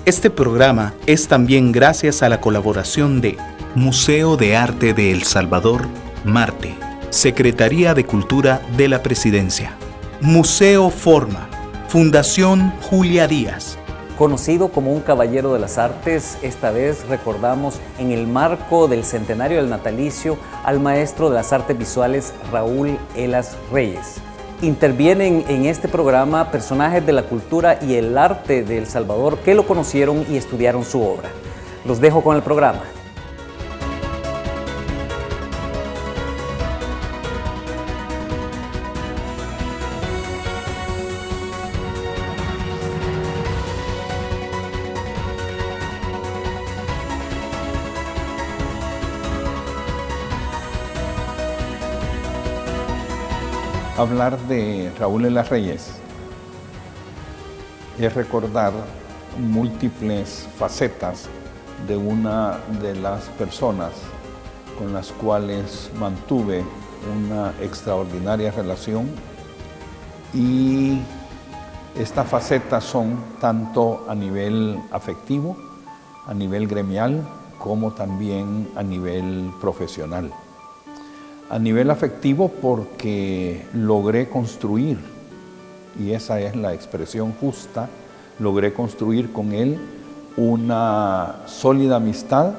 Este programa es también gracias a la colaboración de Museo de Arte de El Salvador, Marte, Secretaría de Cultura de la Presidencia, Museo Forma, Fundación Julia Díaz. Conocido como un caballero de las artes, esta vez recordamos en el marco del centenario del natalicio al maestro de las artes visuales Raúl Elas Reyes. Intervienen en este programa personajes de la cultura y el arte de El Salvador que lo conocieron y estudiaron su obra. Los dejo con el programa. Hablar de Raúl Elas Reyes es recordar múltiples facetas de una de las personas con las cuales mantuve una extraordinaria relación, y estas facetas son tanto a nivel afectivo, a nivel gremial, como también a nivel profesional. A nivel afectivo porque logré construir, y esa es la expresión justa, logré construir con él una sólida amistad,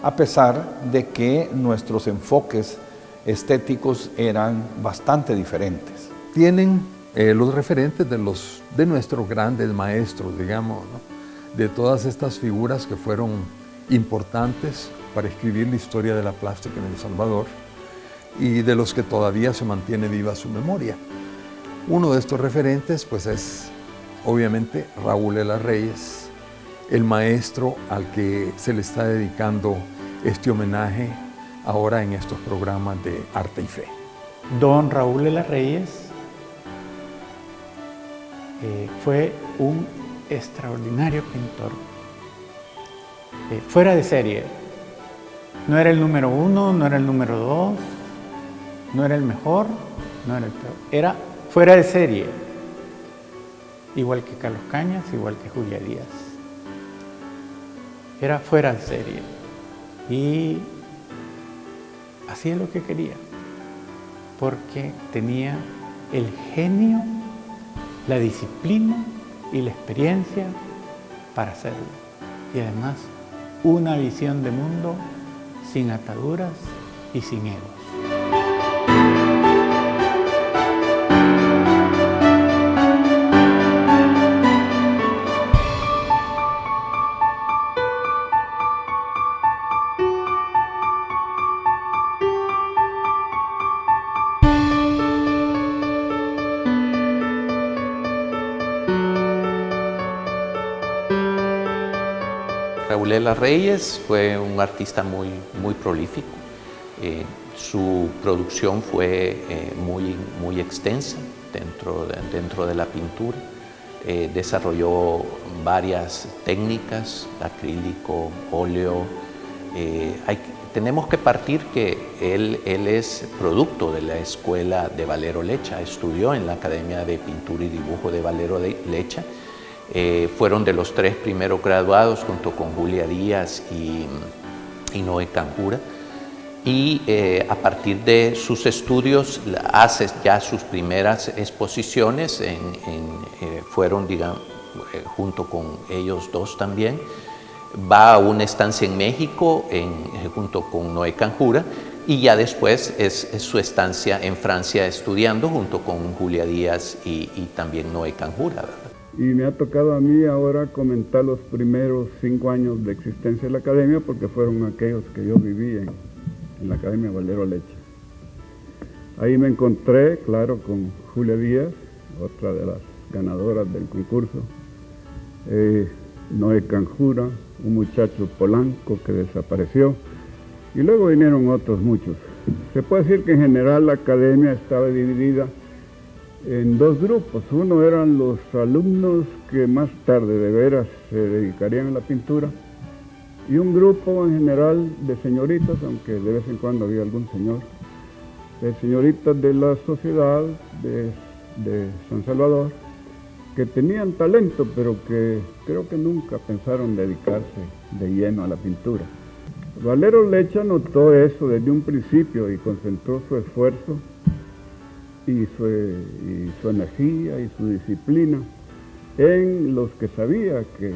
a pesar de que nuestros enfoques estéticos eran bastante diferentes. Tienen los referentes de nuestros grandes maestros, digamos, ¿no? De todas estas figuras que fueron importantes para escribir la historia de la plástica en El Salvador, y de los que todavía se mantiene viva su memoria. Uno de estos referentes pues es obviamente Raúl Elas Reyes, el maestro al que se le está dedicando este homenaje ahora en estos programas de Arte y Fe. Don Raúl Elas Reyes fue un extraordinario pintor, fuera de serie. No era el número 1, no era el número 2, no era el mejor, no era el peor, era fuera de serie, igual que Carlos Cañas, igual que Julia Díaz. Era fuera de serie y hacía lo que quería, porque tenía el genio, la disciplina y la experiencia para hacerlo, y además una visión de mundo sin ataduras y sin egos. Raúl Elas Reyes fue un artista muy prolífico. Su producción fue muy extensa dentro de la pintura. Desarrolló varias técnicas, acrílico, óleo. Tenemos que partir que él es producto de la escuela de Valero Lecha, estudió en la Academia de Pintura y Dibujo de Valero Lecha. Fueron de los 3 primeros graduados junto con Julia Díaz y Noé Canjura, y a partir de sus estudios hace ya sus primeras exposiciones, fueron, digamos, junto con ellos dos también. Va a una estancia en México junto con Noé Canjura, y ya después es su estancia en Francia estudiando junto con Julia Díaz y también Noé Canjura, ¿verdad? Y me ha tocado a mí ahora comentar los primeros 5 años de existencia de la Academia, porque fueron aquellos que yo viví en la Academia Valero Lecha. Ahí me encontré, claro, con Julia Díaz, otra de las ganadoras del concurso, Noé Canjura, un muchacho polanco que desapareció, y luego vinieron otros muchos. Se puede decir que en general la Academia estaba dividida en 2 grupos. Uno eran los alumnos que más tarde de veras se dedicarían a la pintura, y un grupo en general de señoritas, aunque de vez en cuando había algún señor, de señoritas de la sociedad de San Salvador, que tenían talento, pero que creo que nunca pensaron dedicarse de lleno a la pintura. Valero Lecha notó eso desde un principio y concentró su esfuerzo y su energía y su disciplina en los que sabía que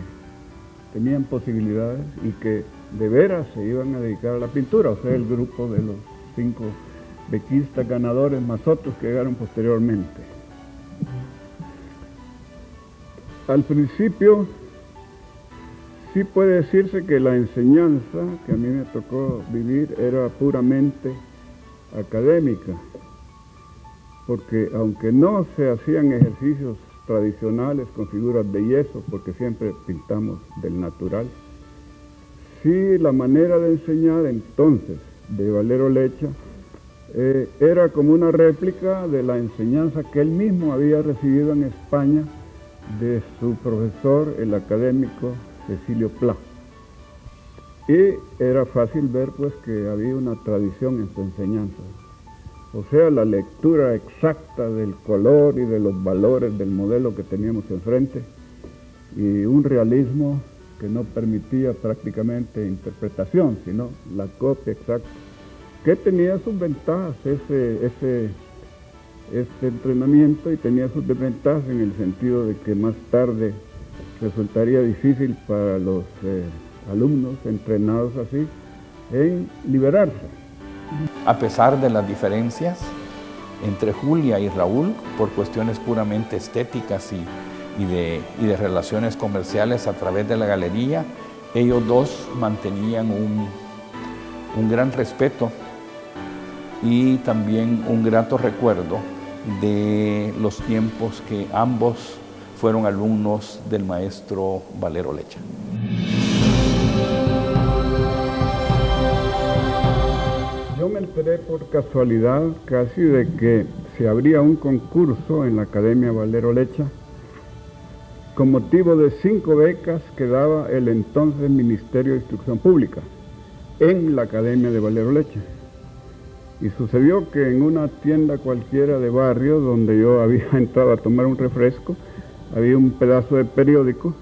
tenían posibilidades y que de veras se iban a dedicar a la pintura, o sea, el grupo de los 5 bequistas ganadores más otros que llegaron posteriormente. Al principio sí puede decirse que la enseñanza que a mí me tocó vivir era puramente académica, porque aunque no se hacían ejercicios tradicionales con figuras de yeso, porque siempre pintamos del natural, sí la manera de enseñar entonces de Valero Lecha era como una réplica de la enseñanza que él mismo había recibido en España de su profesor, el académico Cecilio Pla. Y era fácil ver pues que había una tradición en su enseñanza. O sea, la lectura exacta del color y de los valores del modelo que teníamos enfrente y un realismo que no permitía prácticamente interpretación, sino la copia exacta, que tenía sus ventajas este entrenamiento y tenía sus desventajas en el sentido de que más tarde resultaría difícil para los alumnos entrenados así en liberarse. A pesar de las diferencias entre Julia y Raúl, por cuestiones puramente estéticas y de relaciones comerciales a través de la galería, ellos dos mantenían un gran respeto y también un grato recuerdo de los tiempos que ambos fueron alumnos del maestro Valero Lecha. Yo me enteré por casualidad casi de que se abría un concurso en la Academia Valero Lecha con motivo de 5 becas que daba el entonces Ministerio de Instrucción Pública en la Academia de Valero Lecha. Y sucedió que en una tienda cualquiera de barrio donde yo había entrado a tomar un refresco, había un pedazo de periódico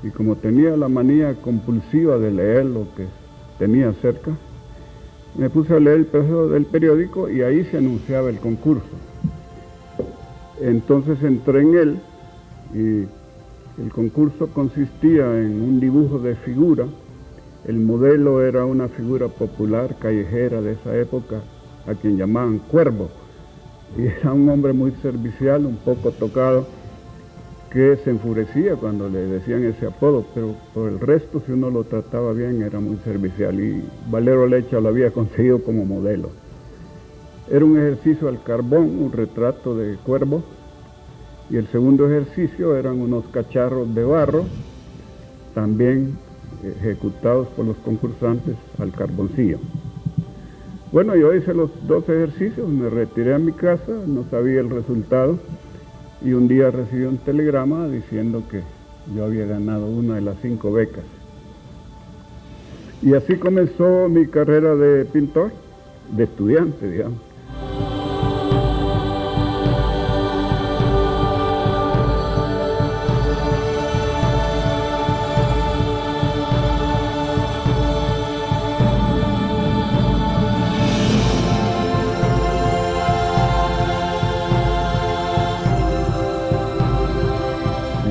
y como tenía la manía compulsiva de leer lo que tenía cerca, me puse a leer el pedazo del periódico y ahí se anunciaba el concurso. Entonces entré en él y el concurso consistía en un dibujo de figura. El modelo era una figura popular callejera de esa época, a quien llamaban Cuervo. Y era un hombre muy servicial, un poco tocado, que se enfurecía cuando le decían ese apodo, pero por el resto, si uno lo trataba bien, era muy servicial. Y Valero Lecha lo había conseguido como modelo. Era un ejercicio al carbón, un retrato de Cuervo, y el segundo ejercicio eran unos cacharros de barro, también ejecutados por los concursantes al carboncillo. Bueno, yo hice los 2 ejercicios, me retiré a mi casa, no sabía el resultado, y un día recibí un telegrama diciendo que yo había ganado una de las 5 becas. Y así comenzó mi carrera de pintor, de estudiante, digamos.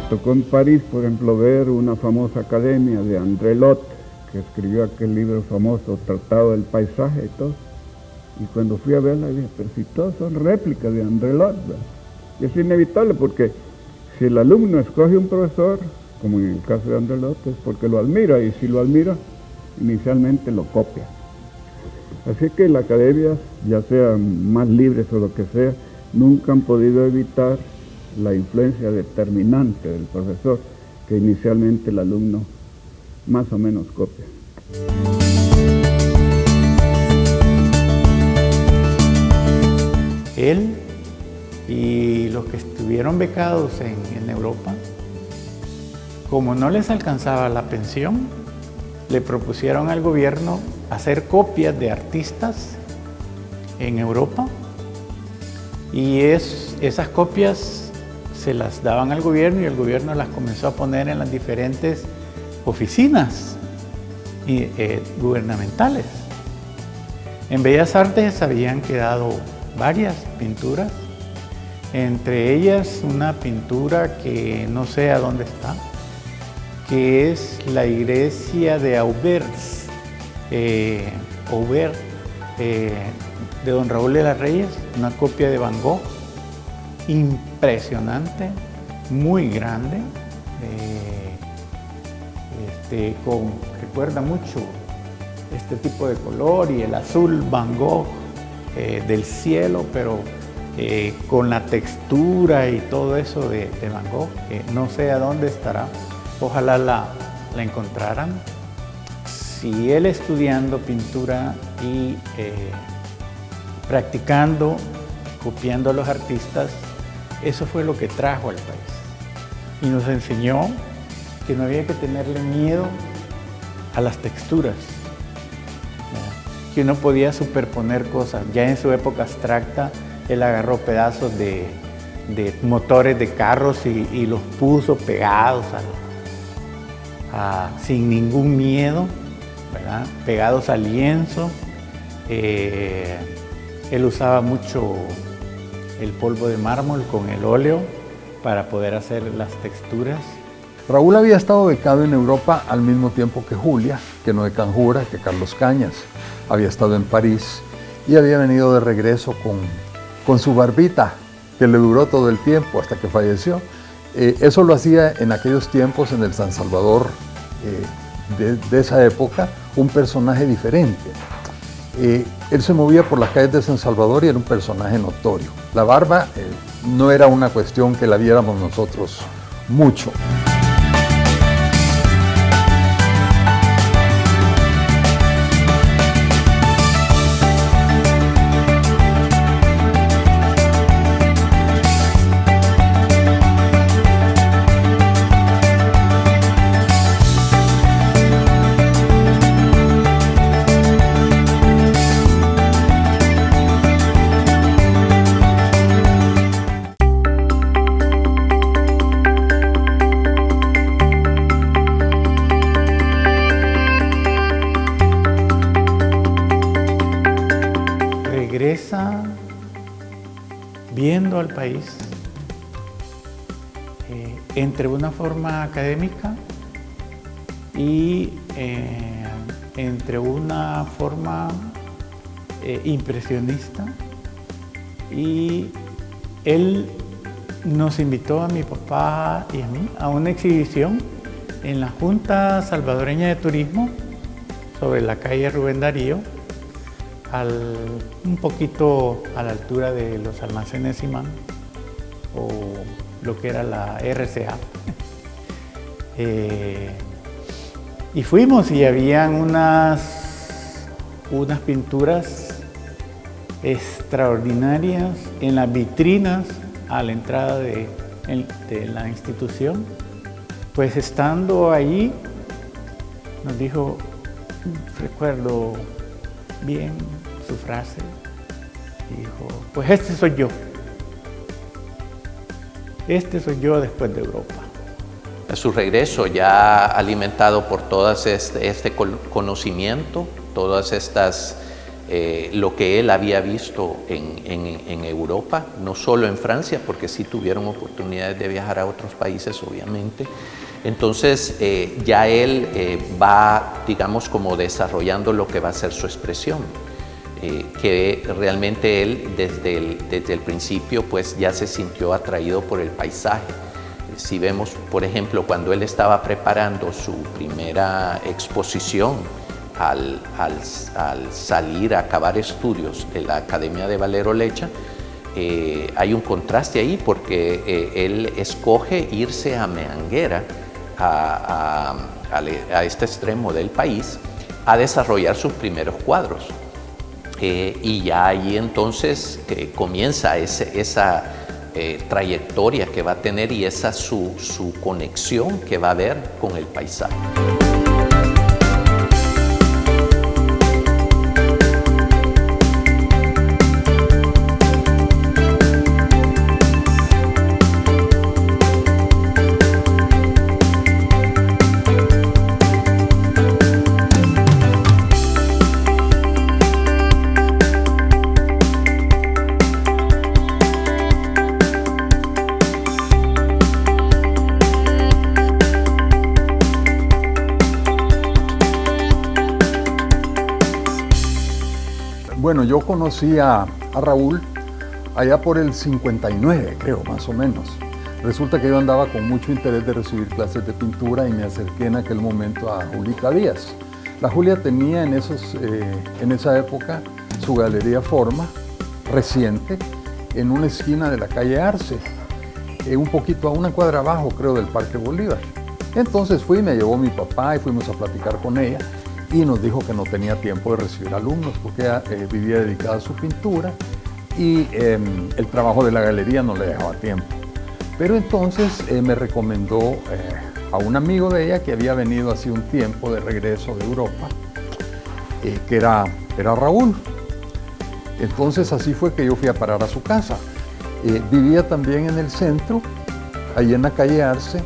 Tocó en París, por ejemplo, ver una famosa academia de André Lot, que escribió aquel libro famoso, Tratado del Paisaje y todo. Y cuando fui a verla, dije, pero si todos son réplicas de André Lot, ¿verdad? Y es inevitable porque si el alumno escoge un profesor, como en el caso de André Lot, es porque lo admira, y si lo admira, inicialmente lo copia. Así que las academias, ya sean más libres o lo que sea, nunca han podido evitar la influencia determinante del profesor, que inicialmente el alumno más o menos copia. Él y los que estuvieron becados en Europa, como no les alcanzaba la pensión, le propusieron al gobierno hacer copias de artistas en Europa, y esas copias se las daban al gobierno y el gobierno las comenzó a poner en las diferentes oficinas gubernamentales. En Bellas Artes habían quedado varias pinturas, entre ellas una pintura que no sé a dónde está, que es la iglesia de Auvers, de don Raúl de las Reyes, una copia de Van Gogh, impresionante, muy grande, recuerda mucho este tipo de color y el azul Van Gogh del cielo, pero con la textura y todo eso de Van Gogh, no sé a dónde estará, ojalá la encontraran. Si él estudiando pintura y practicando, copiando a los artistas, eso fue lo que trajo al país. Y nos enseñó que no había que tenerle miedo a las texturas, que uno podía superponer cosas. Ya en su época abstracta, él agarró pedazos de motores de carros y los puso pegados sin ningún miedo, ¿verdad? Pegados al lienzo. Él usaba mucho el polvo de mármol con el óleo para poder hacer las texturas. Raúl había estado becado en Europa al mismo tiempo que Julia, que Noé Canjura, que Carlos Cañas. Había estado en París y había venido de regreso con su barbita, que le duró todo el tiempo hasta que falleció. Eso lo hacía en aquellos tiempos, en el San Salvador de esa época, un personaje diferente. Él se movía por las calles de San Salvador y era un personaje notorio. La barba no era una cuestión que la viéramos nosotros mucho. Regresa viendo al país entre una forma académica y entre una forma impresionista, y él nos invitó a mi papá y a mí a una exhibición en la Junta Salvadoreña de Turismo sobre la calle Rubén Darío, un poquito a la altura de los almacenes Simán, o lo que era la RCA. Y fuimos y habían unas pinturas extraordinarias en las vitrinas a la entrada de la institución. Pues estando allí, nos dijo, recuerdo bien su frase, dijo, pues este soy yo después de Europa. A su regreso, ya alimentado por todo este conocimiento, todas estas, lo que él había visto en Europa, no solo en Francia, porque sí tuvieron oportunidades de viajar a otros países, obviamente. Entonces, ya él va, digamos, como desarrollando lo que va a ser su expresión, que realmente él desde el principio pues ya se sintió atraído por el paisaje. Si vemos, por ejemplo, cuando él estaba preparando su primera exposición al salir a acabar estudios de la Academia de Valero Lecha, hay un contraste ahí porque él escoge irse a Meanguera, a este extremo del país, a desarrollar sus primeros cuadros. Y ya ahí entonces comienza esa trayectoria que va a tener y esa su conexión que va a haber con el paisaje. Bueno, yo conocí a Raúl allá por el 59, creo, más o menos. Resulta que yo andaba con mucho interés de recibir clases de pintura y me acerqué en aquel momento a Julita Díaz. La Julia tenía en esa época su galería Forma, reciente, en una esquina de la calle Arce, un poquito a una cuadra abajo, creo, del Parque Bolívar. Entonces me llevó mi papá y fuimos a platicar con ella y nos dijo que no tenía tiempo de recibir alumnos porque ella vivía dedicada a su pintura y el trabajo de la galería no le dejaba tiempo. Pero entonces me recomendó a un amigo de ella que había venido hace un tiempo de regreso de Europa, que era Raúl. Entonces así fue que yo fui a parar a su casa. Vivía también en el centro, ahí en la calle Arce,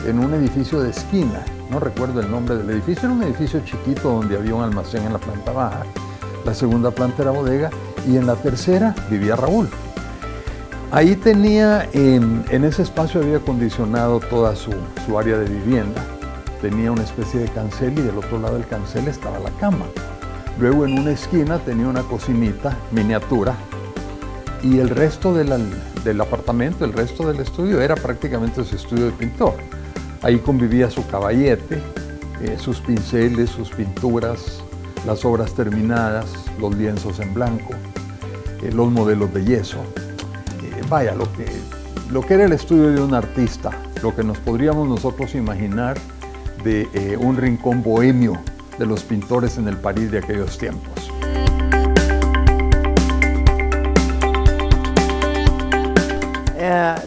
en un edificio de esquina. No recuerdo el nombre del edificio, era un edificio chiquito donde había un almacén en la planta baja. La segunda planta era bodega y en la tercera vivía Raúl. Ahí tenía, en ese espacio había acondicionado toda su área de vivienda. Tenía una especie de cancel y del otro lado del cancel estaba la cama. Luego en una esquina tenía una cocinita miniatura y el resto del apartamento, el resto del estudio era prácticamente su estudio de pintor. Ahí convivía su caballete, sus pinceles, sus pinturas, las obras terminadas, los lienzos en blanco, los modelos de yeso. Vaya, lo que era el estudio de un artista, lo que nos podríamos nosotros imaginar de un rincón bohemio de los pintores en el París de aquellos tiempos.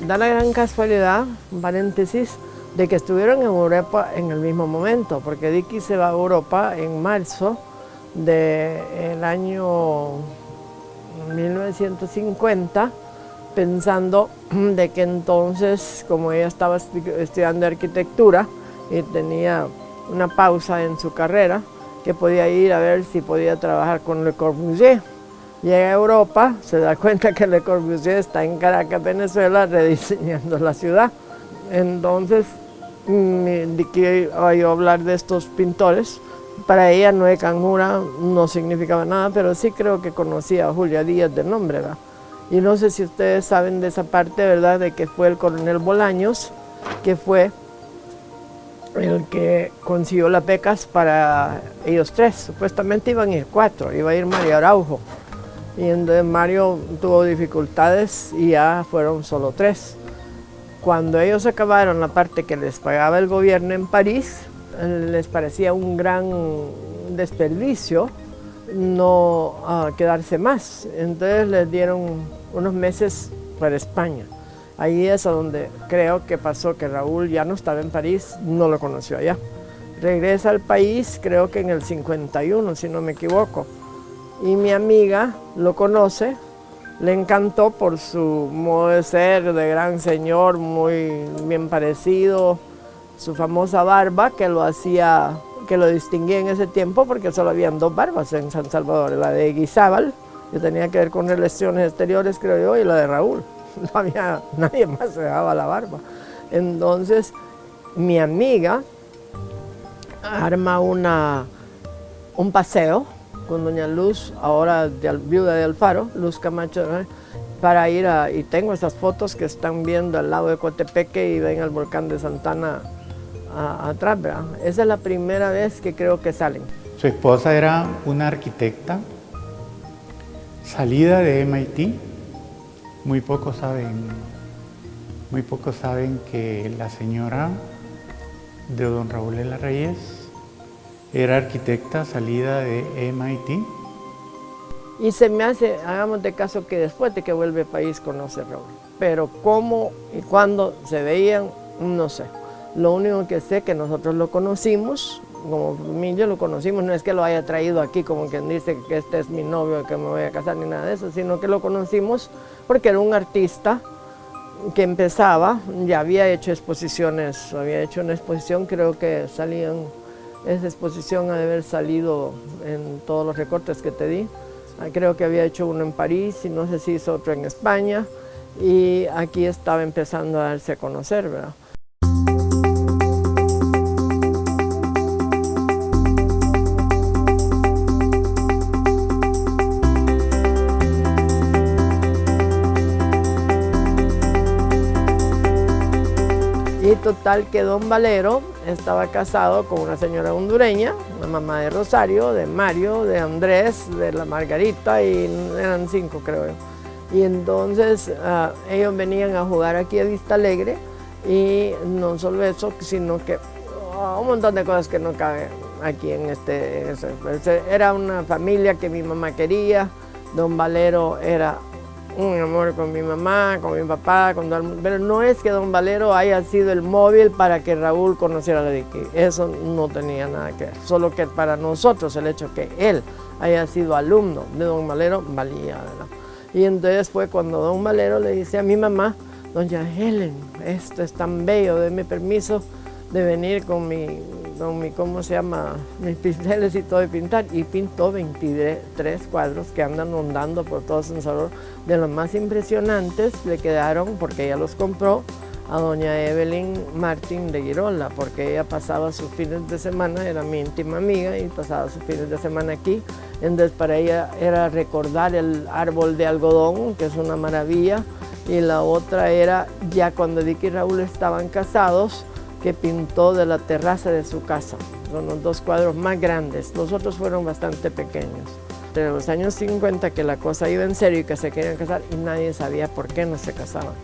Da la gran casualidad, un paréntesis, de que estuvieron en Europa en el mismo momento, porque Dicky se va a Europa en marzo del año 1950, pensando de que entonces, como ella estaba estudiando arquitectura y tenía una pausa en su carrera, que podía ir a ver si podía trabajar con Le Corbusier. Llega a Europa, se da cuenta que Le Corbusier está en Caracas, Venezuela, rediseñando la ciudad. Entonces, Dicky oyó hablar de estos pintores. Para ella Noé Canjura no significaba nada, pero sí creo que conocía a Julia Díaz de nombre, ¿verdad? Y no sé si ustedes saben de esa parte, ¿verdad?, de que fue el coronel Bolaños, que fue el que consiguió las becas para ellos tres. Supuestamente iban a ir 4, iba a ir Mario Araujo. Y entonces Mario tuvo dificultades y ya fueron solo 3. Cuando ellos acabaron la parte que les pagaba el gobierno en París, les parecía un gran desperdicio no quedarse más. Entonces les dieron unos meses para España. Ahí es a donde creo que pasó que Raúl ya no estaba en París, no lo conoció allá. Regresa al país, creo que en el 51, si no me equivoco. Y mi amiga lo conoce, le encantó por su modo de ser, de gran señor, muy bien parecido, su famosa barba que lo hacía, que lo distinguía en ese tiempo porque solo habían 2 barbas en San Salvador, la de Guizábal, que tenía que ver con relaciones exteriores, creo yo, y la de Raúl. No había, nadie más se dejaba la barba. Entonces, mi amiga arma un paseo con doña Luz, ahora viuda de Alfaro, Luz Camacho, para ir y tengo esas fotos que están viendo al lado de Coatepeque y ven el volcán de Santana atrás, ¿verdad? Esa es la primera vez que creo que salen. Su esposa era una arquitecta salida de MIT. Muy pocos saben que la señora de don Raúl Ela Reyes era arquitecta salida de MIT. Y se me hace, hagamos de caso que después de que vuelve al país conoce a Raúl. Pero cómo y cuándo se veían, no sé. Lo único que sé que nosotros lo conocimos, como familia lo conocimos, no es que lo haya traído aquí como quien dice que este es mi novio, que me voy a casar, ni nada de eso, sino que lo conocimos porque era un artista que empezaba, ya había hecho exposiciones, había hecho una exposición, creo que salían, esa exposición ha de haber salido en todos los recortes que te di, creo que había hecho uno en París y no sé si hizo otro en España, y aquí estaba empezando a darse a conocer, ¿verdad? Y total que don Valero estaba casado con una señora hondureña, la mamá de Rosario, de Mario, de Andrés, de la Margarita, y eran 5 creo yo. Y entonces ellos venían a jugar aquí a Vista Alegre, y no solo eso, sino que un montón de cosas que no caben aquí en era una familia que mi mamá quería. Don Valero era un amor con mi mamá, con mi papá, con todo el mundo. Pero no es que don Valero haya sido el móvil para que Raúl conociera a la Dicky. Eso no tenía nada que ver. Solo que para nosotros el hecho que él haya sido alumno de don Valero valía, ¿verdad? Y entonces fue cuando don Valero le dice a mi mamá: doña Helen, esto es tan bello, denme permiso de venir con mi ¿cómo se llama?, mis pinceles y todo de pintar. Y pintó 23 cuadros que andan rondando por todo San Salvador. De los más impresionantes le quedaron, porque ella los compró, a doña Evelyn Martín de Girola, porque ella pasaba sus fines de semana, era mi íntima amiga, y pasaba sus fines de semana aquí. Entonces para ella era recordar el árbol de algodón, que es una maravilla, y la otra era ya cuando Dicky y Raúl estaban casados, que pintó de la terraza de su casa. Son los 2 cuadros más grandes. Los otros fueron bastante pequeños. Entre los años 50 que la cosa iba en serio y que se querían casar, y nadie sabía por qué no se casaban.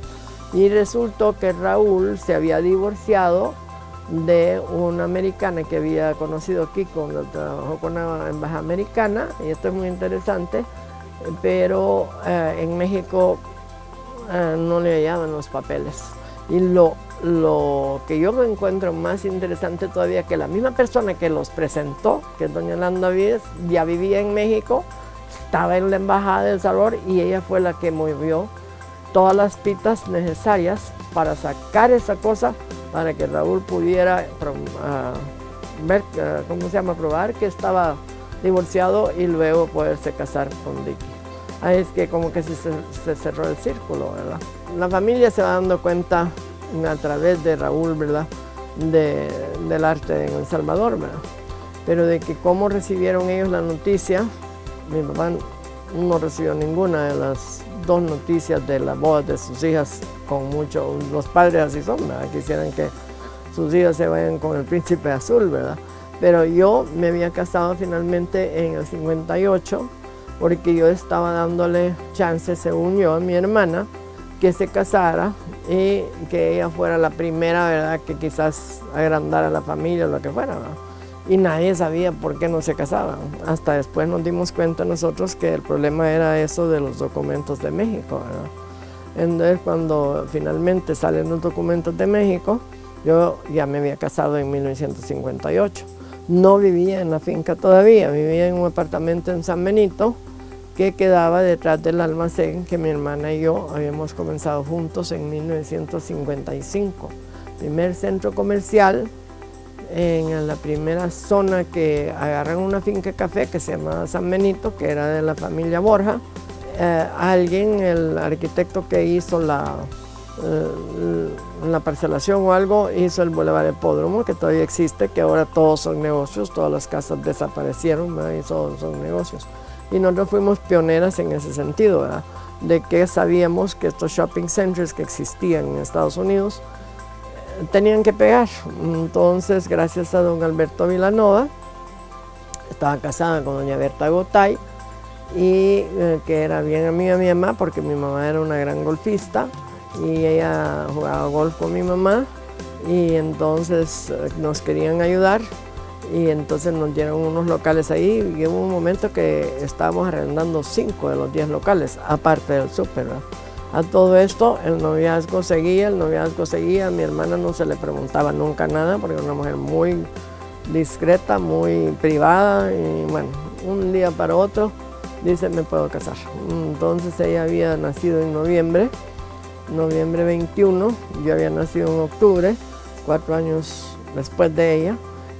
Y resultó que Raúl se había divorciado de una americana que había conocido aquí cuando trabajó con la embajada americana, y esto es muy interesante, pero en México no le hallaban los papeles. Y lo que yo encuentro más interesante todavía, que la misma persona que los presentó, que es doña Landa Vides, ya vivía en México, estaba en la embajada de El Salvador, y ella fue la que movió todas las pistas necesarias para sacar esa cosa, para que Raúl pudiera ver, probar que estaba divorciado y luego poderse casar con Dicky. Ahí es que como que se cerró el círculo, ¿verdad? La familia se va dando cuenta a través de Raúl, ¿verdad?, del arte en El Salvador, ¿verdad? Pero de que cómo recibieron ellos la noticia, mi papá no recibió ninguna de las 2 noticias de la boda de sus hijas con mucho. Los padres así son, ¿verdad? Quisieran que sus hijas se vayan con el príncipe azul, ¿verdad? Pero yo me había casado finalmente en el 58, porque yo estaba dándole chance, según yo, a mi hermana, que se casara y que ella fuera la primera, ¿verdad?, que quizás agrandara la familia o lo que fuera, ¿verdad? Y nadie sabía por qué no se casaban. Hasta después nos dimos cuenta nosotros que el problema era eso de los documentos de México, ¿verdad? Entonces, cuando finalmente salen los documentos de México, yo ya me había casado en 1958. No vivía en la finca todavía, vivía en un apartamento en San Benito, que quedaba detrás del almacén que mi hermana y yo habíamos comenzado juntos en 1955. Primer centro comercial en la primera zona que agarran una finca café que se llamaba San Benito, que era de la familia Borja. Alguien, el arquitecto que hizo la parcelación o algo, hizo el Boulevard Hipódromo, que todavía existe, que ahora todos son negocios, todas las casas desaparecieron, ¿verdad?, y todos son negocios. Y nosotros fuimos pioneras en ese sentido, ¿verdad?, de que sabíamos que estos shopping centers que existían en Estados Unidos tenían que pegar. Entonces, gracias a don Alberto Vilanova, estaba casada con doña Berta Gotay, y que era bien amiga de mi mamá, porque mi mamá era una gran golfista, y ella jugaba golf con mi mamá, y entonces nos querían ayudar. Y entonces nos dieron unos locales ahí, y hubo un momento que estábamos arrendando 5 de los 10 locales, aparte del súper, ¿verdad? A todo esto, el noviazgo seguía, mi hermana no se le preguntaba nunca nada, porque era una mujer muy discreta, muy privada, y bueno, un día para otro dice: me puedo casar. Entonces ella había nacido en noviembre 21, yo había nacido en octubre, 4 años después de ella.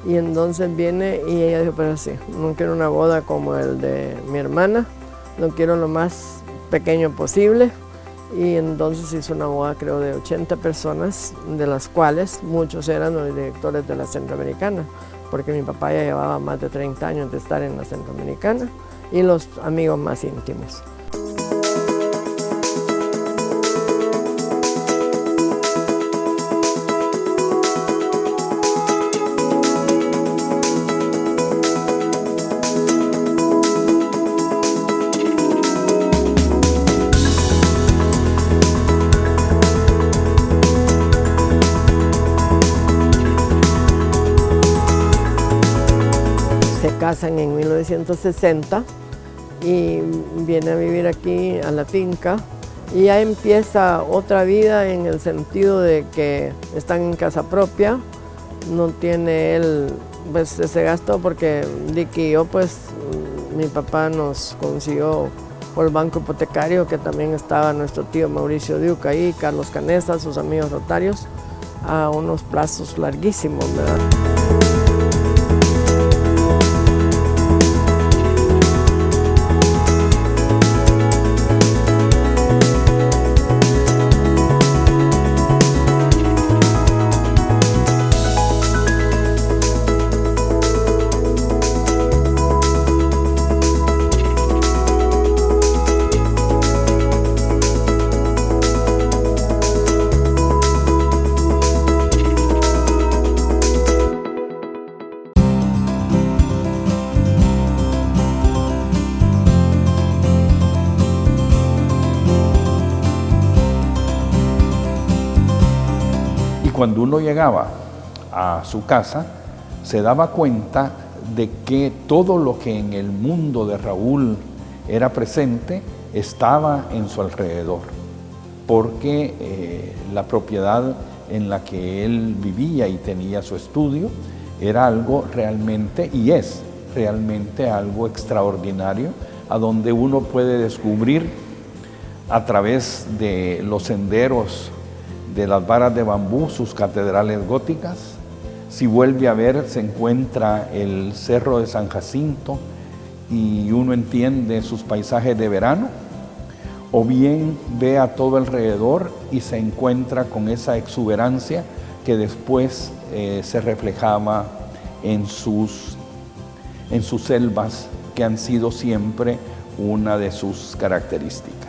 Y entonces viene y ella dijo: pero sí, no quiero una boda como el de mi hermana, no quiero lo más pequeño posible. Y entonces hizo una boda, creo, de 80 personas, de las cuales muchos eran los directores de la Centroamericana, porque mi papá ya llevaba más de 30 años de estar en la Centroamericana, y los amigos más íntimos. casan en 1960 y viene a vivir aquí a la finca y ya empieza otra vida en el sentido de que están en casa propia, no tiene él pues ese gasto porque Dicky y yo pues mi papá nos consiguió por el banco hipotecario, que también estaba nuestro tío Mauricio Diuca ahí, Carlos Canesa, sus amigos rotarios, a unos plazos larguísimos, ¿verdad? Cuando uno llegaba a su casa, se daba cuenta de que todo lo que en el mundo de Raúl era presente estaba en su alrededor, porque la propiedad en la que él vivía y tenía su estudio era algo realmente, y es realmente algo extraordinario, a donde uno puede descubrir a través de los senderos de las varas de bambú, sus catedrales góticas. Si vuelve a ver, se encuentra el Cerro de San Jacinto y uno entiende sus paisajes de verano, o bien ve a todo alrededor y se encuentra con esa exuberancia que después se reflejaba en sus selvas, que han sido siempre una de sus características.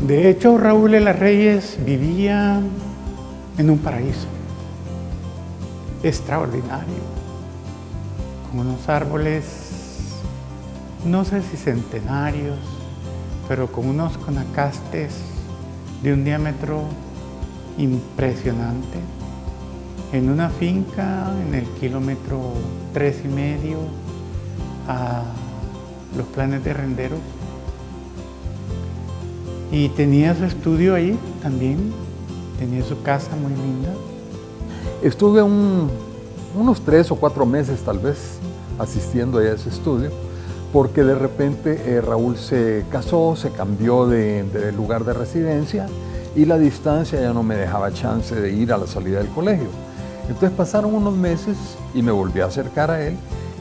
De hecho, Raúl de las Reyes vivía en un paraíso extraordinario, con unos árboles, no sé si centenarios, pero con unos conacastes de un diámetro impresionante, en una finca en el kilómetro 3,5 a los Planes de Renderos. Y tenía su estudio ahí también, tenía su casa muy linda. Estuve unos 3 o 4 meses tal vez asistiendo a ese estudio, porque de repente Raúl se casó, se cambió de lugar de residencia y la distancia ya no me dejaba chance de ir a la salida del colegio. Entonces pasaron unos meses y me volví a acercar a él.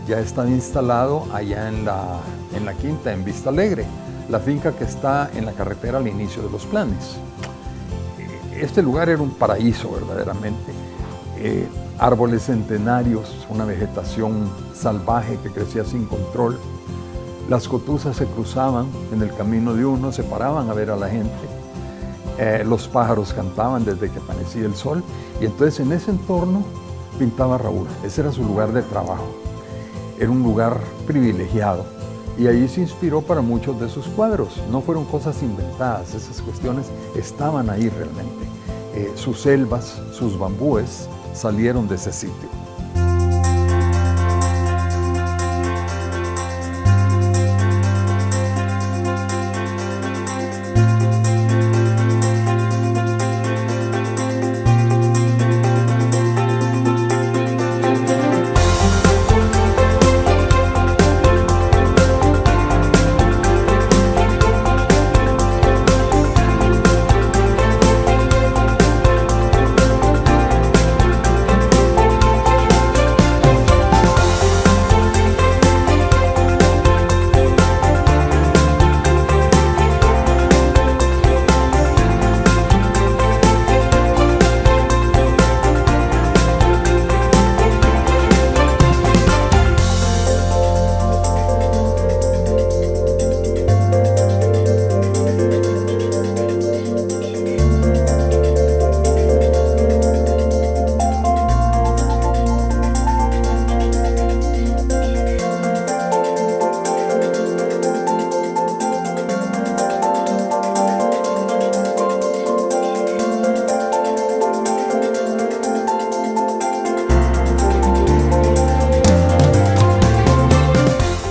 Ya estaba instalado allá en la quinta, en Vista Alegre, la finca que está en la carretera al inicio de los Planes. Este lugar era un paraíso verdaderamente. Árboles centenarios, una vegetación salvaje que crecía sin control. Las cotuzas se cruzaban en el camino de uno, se paraban a ver a la gente. Los pájaros cantaban desde que amanecía el sol. Y entonces en ese entorno pintaba Raúl. Ese era su lugar de trabajo. Era un lugar privilegiado. Y ahí se inspiró para muchos de sus cuadros. No fueron cosas inventadas, esas cuestiones estaban ahí realmente. Sus selvas, sus bambúes salieron de ese sitio.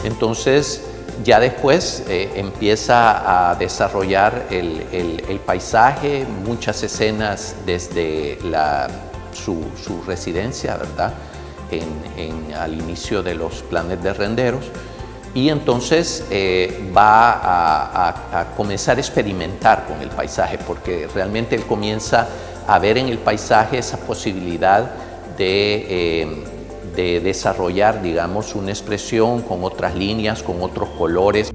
Entonces, ya después empieza a desarrollar el paisaje, muchas escenas desde su residencia, ¿verdad? Al inicio de los Planes de Renderos. Y entonces va a comenzar a experimentar con el paisaje, porque realmente él comienza a ver en el paisaje esa posibilidad de desarrollar, digamos, una expresión con otras líneas, con otros colores.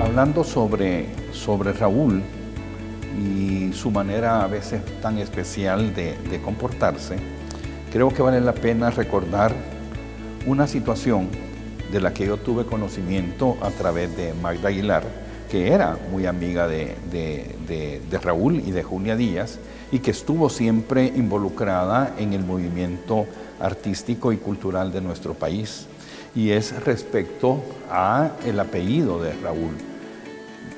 Hablando sobre Raúl y su manera a veces tan especial de comportarse, creo que vale la pena recordar una situación de la que yo tuve conocimiento a través de Magda Aguilar, que era muy amiga de Raúl y de Julia Díaz, y que estuvo siempre involucrada en el movimiento artístico y cultural de nuestro país, y es respecto a el apellido de Raúl.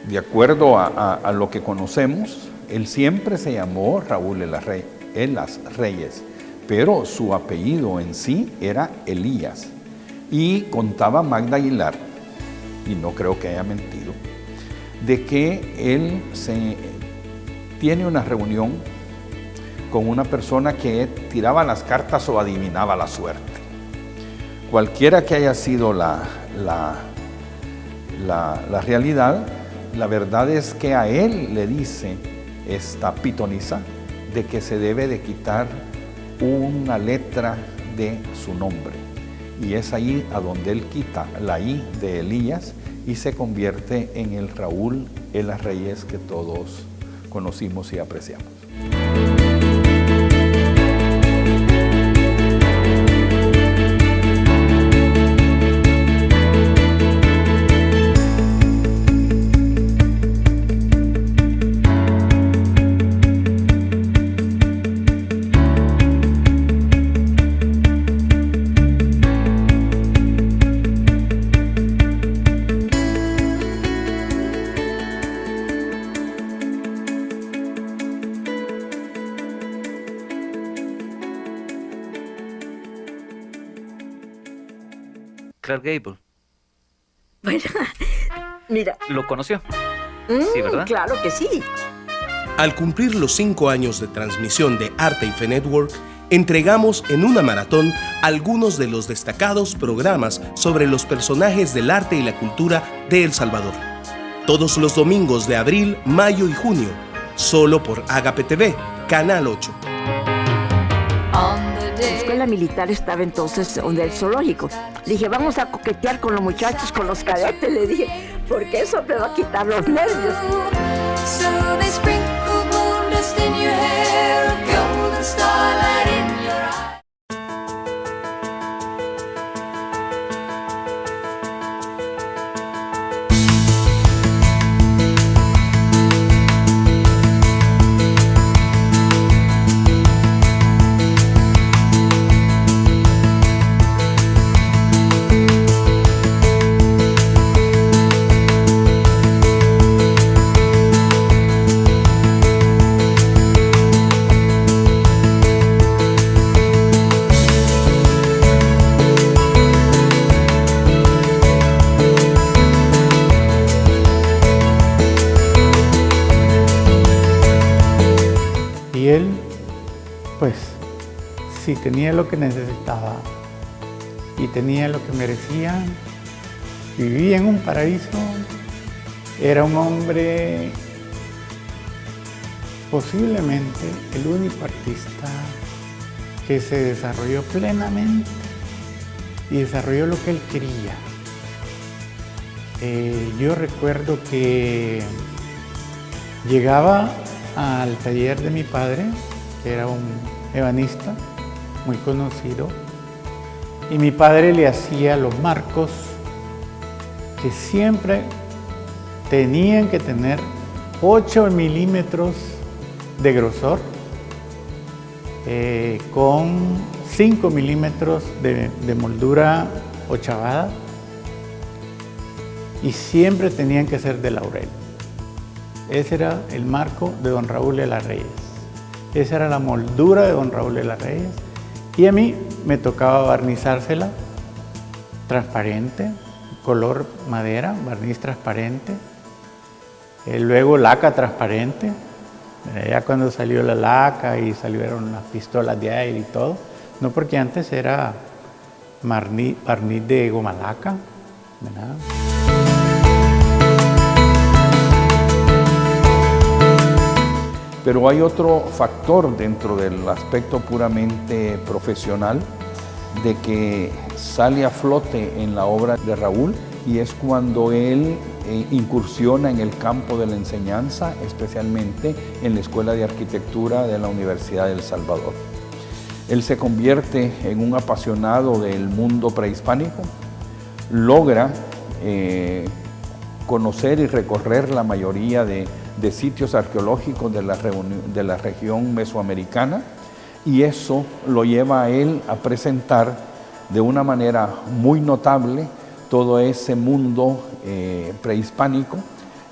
De acuerdo a lo que conocemos, él siempre se llamó Raúl Elas Reyes, pero su apellido en sí era Elías. Y contaba Magda Aguilar, y no creo que haya mentido, de que él tiene una reunión con una persona que tiraba las cartas o adivinaba la suerte. Cualquiera que haya sido la realidad, la verdad es que a él le dice esta pitonisa de que se debe de quitar una letra de su nombre. Y es ahí a donde él quita la I de Elías y se convierte en el Raúl Elas Reyes que todos conocimos y apreciamos. Clark Gable. Bueno, mira. ¿Lo conoció? Sí, ¿verdad? Claro que sí. Al cumplir los 5 años de transmisión de Arte y Fe Network, entregamos en una maratón algunos de los destacados programas sobre los personajes del arte y la cultura de El Salvador. Todos los domingos de abril, mayo y junio, solo por Agape TV, Canal 8. La escuela militar estaba entonces donde el zoológico. Le dije, vamos a coquetear con los muchachos, con los cadetes, le dije, porque eso te va a quitar los nervios. Y él, pues, sí tenía lo que necesitaba y tenía lo que merecía, vivía en un paraíso, era un hombre posiblemente el único artista que se desarrolló plenamente y desarrolló lo que él quería. Yo recuerdo que llegaba al taller de mi padre, que era un ebanista muy conocido, y mi padre le hacía los marcos que siempre tenían que tener 8 milímetros de grosor, con 5 milímetros de moldura ochavada, y siempre tenían que ser de laurel. Ese era el marco de don Raúl Elas Reyes. Esa era la moldura de don Raúl Elas Reyes. Y a mí me tocaba barnizársela transparente, color madera, barniz transparente. Luego laca transparente. Ya cuando salió la laca y salieron las pistolas de aire y todo. No, porque antes era barniz de goma laca, ¿verdad? Pero hay otro factor dentro del aspecto puramente profesional de que sale a flote en la obra de Raúl, y es cuando él incursiona en el campo de la enseñanza, especialmente en la Escuela de Arquitectura de la Universidad de El Salvador. Él se convierte en un apasionado del mundo prehispánico, logra conocer y recorrer la mayoría de sitios arqueológicos de la región mesoamericana, y eso lo lleva a él a presentar de una manera muy notable todo ese mundo prehispánico,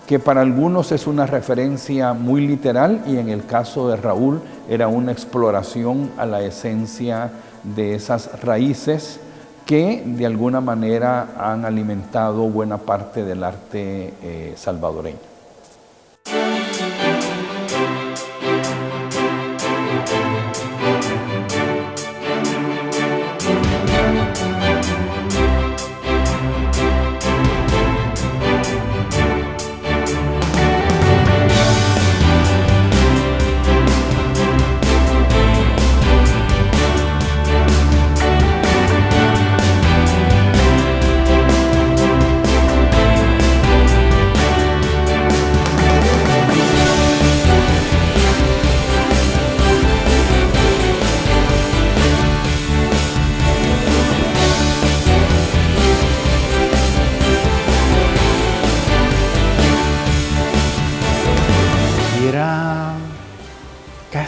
que para algunos es una referencia muy literal, y en el caso de Raúl era una exploración a la esencia de esas raíces que de alguna manera han alimentado buena parte del arte salvadoreño.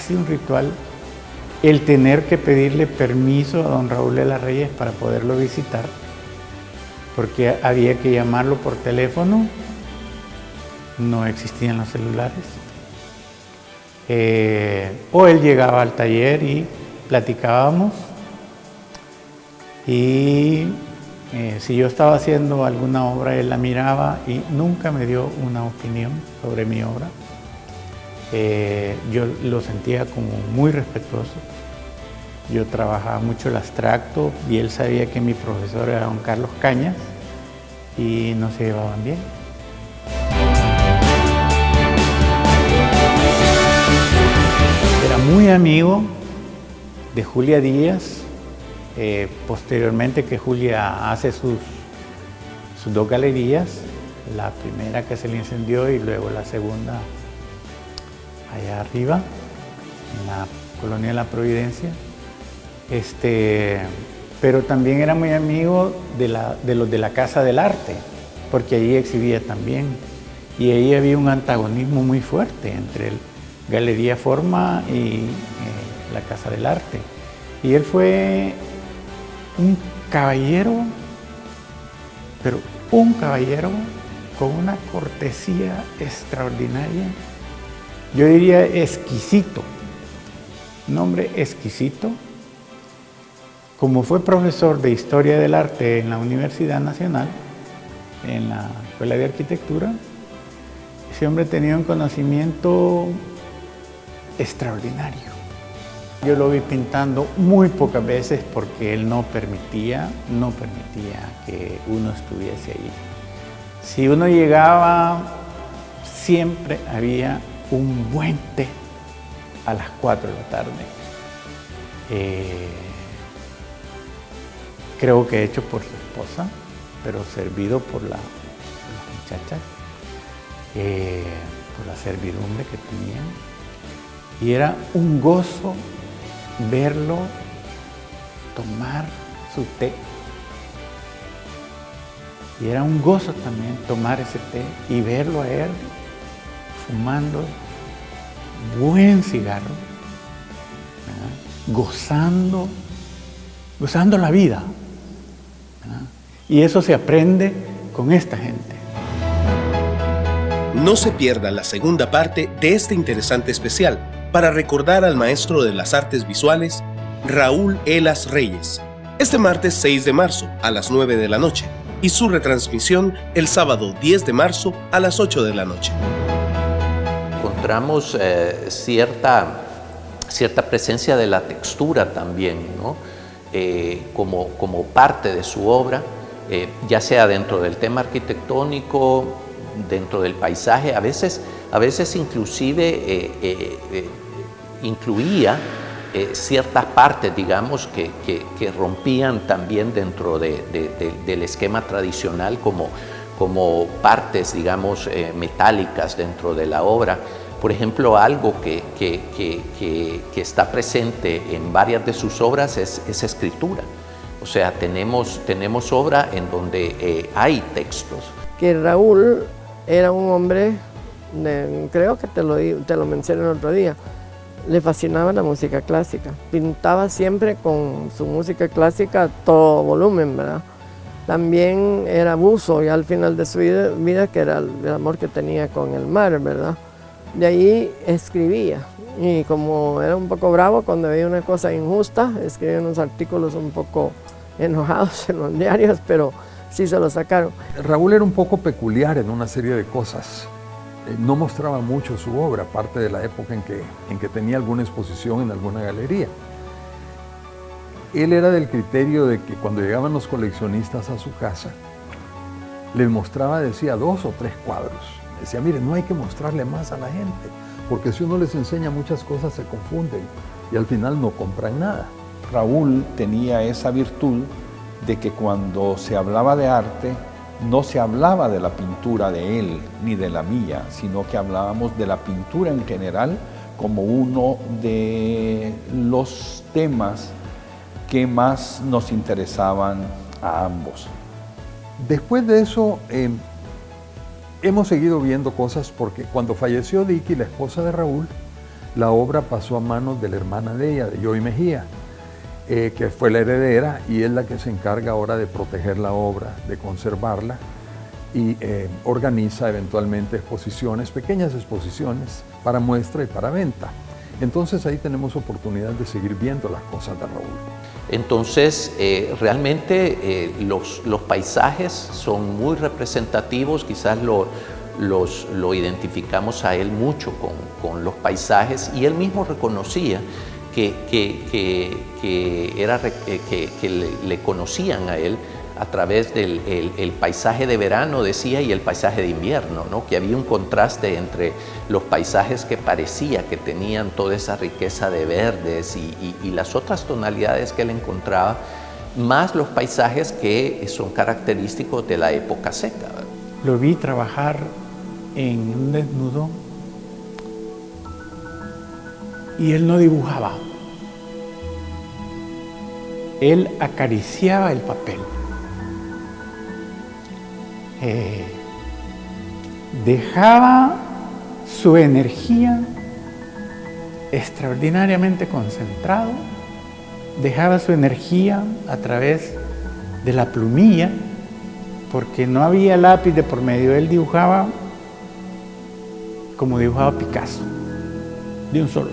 casi un ritual el tener que pedirle permiso a don Raúl Elas Reyes para poderlo visitar, porque había que llamarlo por teléfono, no existían los celulares. O él llegaba al taller y platicábamos, y si yo estaba haciendo alguna obra, él la miraba y nunca me dio una opinión sobre mi obra. Yo lo sentía como muy respetuoso. Yo trabajaba mucho el abstracto y él sabía que mi profesor era don Carlos Cañas y no se llevaban bien. Era muy amigo de Julia Díaz, posteriormente que Julia hace sus 2 galerías, la primera que se le incendió y luego la segunda allá arriba, en la colonia de la Providencia. Pero también era muy amigo de los de la Casa del Arte, porque allí exhibía también. Y ahí había un antagonismo muy fuerte entre el Galería Forma y la Casa del Arte. Y él fue un caballero, pero un caballero con una cortesía extraordinaria. Yo diría exquisito, un hombre exquisito. Como fue profesor de Historia del Arte en la Universidad Nacional, en la Escuela de Arquitectura, ese hombre tenía un conocimiento extraordinario. Yo lo vi pintando muy pocas veces porque él no permitía que uno estuviese ahí. Si uno llegaba, siempre había un buen té a las 4 de la tarde. Creo que hecho por su esposa, pero servido por las muchachas, por la servidumbre que tenían. Y era un gozo verlo tomar su té. Y era un gozo también tomar ese té y verlo a él fumando buen cigarro, gozando la vida. Y eso se aprende con esta gente. No se pierda la segunda parte de este interesante especial para recordar al maestro de las artes visuales, Raúl Elas Reyes, este martes 6 de marzo a las 9 de la noche y su retransmisión el sábado 10 de marzo a las 8 de la noche. Encontramos cierta presencia de la textura también, ¿no? Como parte de su obra, ya sea dentro del tema arquitectónico, dentro del paisaje, a veces inclusive incluía ciertas partes, digamos, que rompían también dentro del esquema tradicional como partes, digamos, metálicas dentro de la obra. Por ejemplo, algo que está presente en varias de sus obras es escritura. O sea, tenemos obra en donde hay textos. Que Raúl era un hombre, creo que te lo mencioné el otro día, le fascinaba la música clásica. Pintaba siempre con su música clásica a todo volumen, ¿verdad? También era buzo y al final de su vida que era el amor que tenía con el mar, ¿verdad? De ahí escribía, y como era un poco bravo cuando veía una cosa injusta, escribía unos artículos un poco enojados en los diarios, pero sí se lo sacaron. Raúl era un poco peculiar en una serie de cosas. No mostraba mucho su obra, aparte de la época en que tenía alguna exposición en alguna galería. Él era del criterio de que cuando llegaban los coleccionistas a su casa, les mostraba, decía, 2 o 3 cuadros. Decía, mire, no hay que mostrarle más a la gente, porque si uno les enseña muchas cosas se confunden y al final no compran nada. Raúl tenía esa virtud de que cuando se hablaba de arte, no se hablaba de la pintura de él ni de la mía, sino que hablábamos de la pintura en general como uno de los temas que más nos interesaban a ambos. Después de eso, hemos seguido viendo cosas porque cuando falleció Dicky, la esposa de Raúl, la obra pasó a manos de la hermana de ella, de Joy Mejía, que fue la heredera y es la que se encarga ahora de proteger la obra, de conservarla y organiza eventualmente exposiciones, pequeñas exposiciones para muestra y para venta. Entonces ahí tenemos oportunidad de seguir viendo las cosas de Raúl. Entonces, realmente los paisajes son muy representativos, quizás lo identificamos a él mucho con los paisajes, y él mismo reconocía que le conocían a él a través del el paisaje de verano, decía, y el paisaje de invierno, ¿no? Que había un contraste entre los paisajes que parecía que tenían toda esa riqueza de verdes y las otras tonalidades que él encontraba, más los paisajes que son característicos de la época seca. Lo vi trabajar en un desnudo y él no dibujaba. Él acariciaba el papel. Dejaba su energía extraordinariamente concentrado, dejaba su energía a través de la plumilla, porque no había lápiz de por medio. Él dibujaba como dibujaba Picasso, de un solo.